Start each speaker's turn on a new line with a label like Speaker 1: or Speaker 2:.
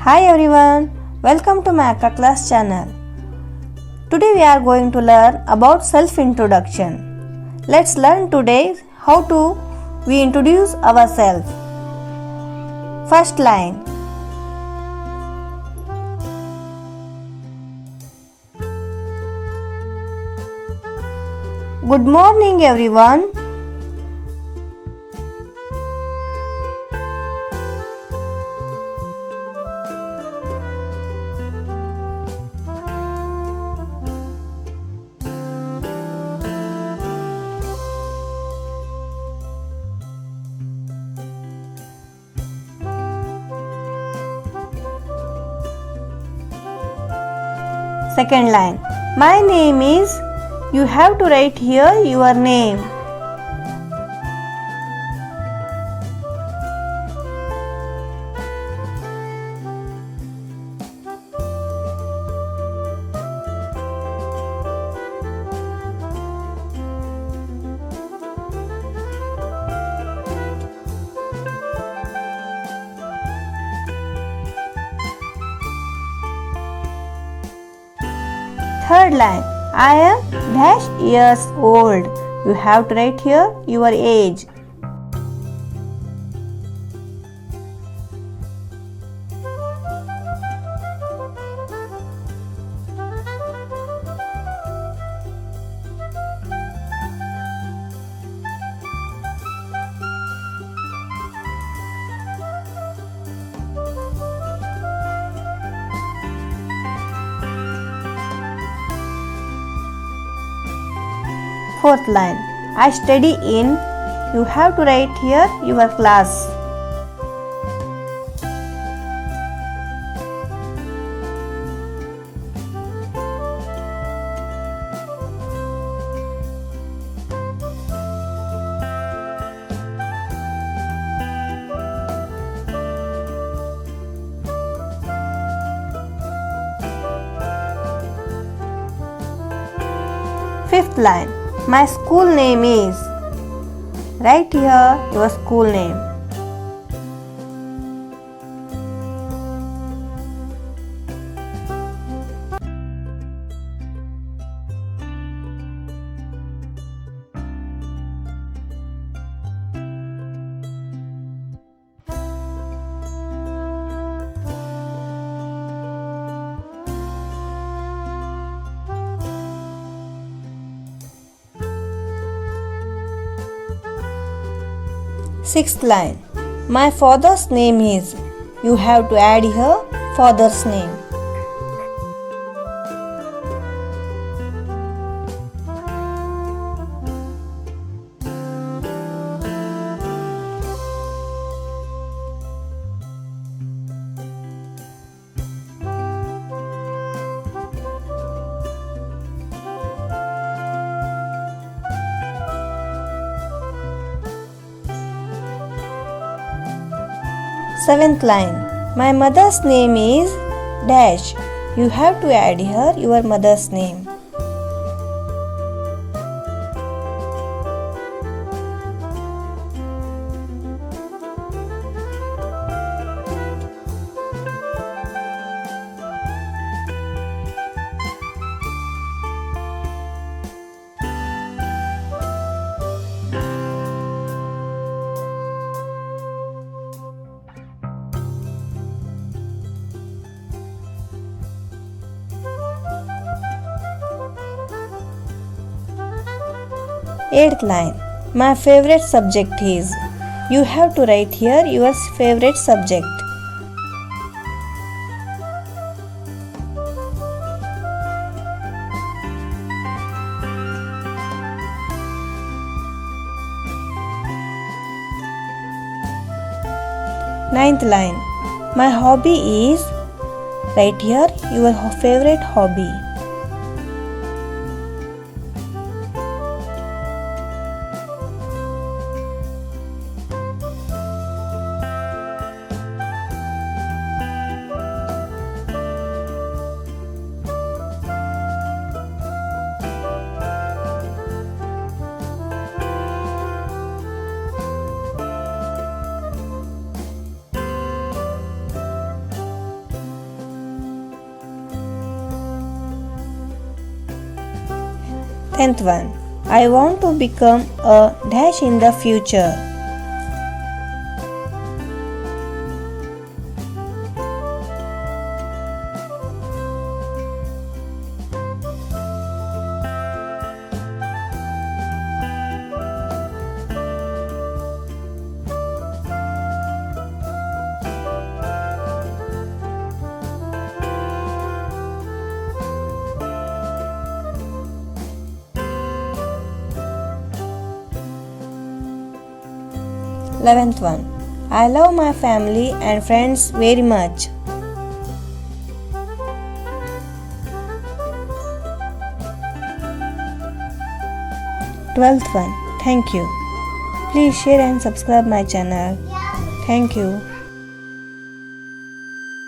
Speaker 1: Hi everyone, welcome to my Akka Class channel. Today we are going to learn about self-introduction. Let's learn today how to we introduce ourselves. First line. Good morning everyone. Second line. My name is. You have to write here your name. Third line. I am dash years old. You have to write here your age. Fourth line. I study in. You have to write here your class. Fifth line. My school name is. Write here your school name. Sixth line. My father's name is. You have to add here father's name. Seventh line. My mother's name is dash. You have to add here your mother's name. Eighth line. My favorite subject is. You have to write here your favorite subject. Ninth line. My hobby is. Write here your favorite hobby. 10th one. I want to become a dash in the future. 11th one. I love my family and friends very much. 12th one. Thank you. Please share and subscribe my channel. Thank you.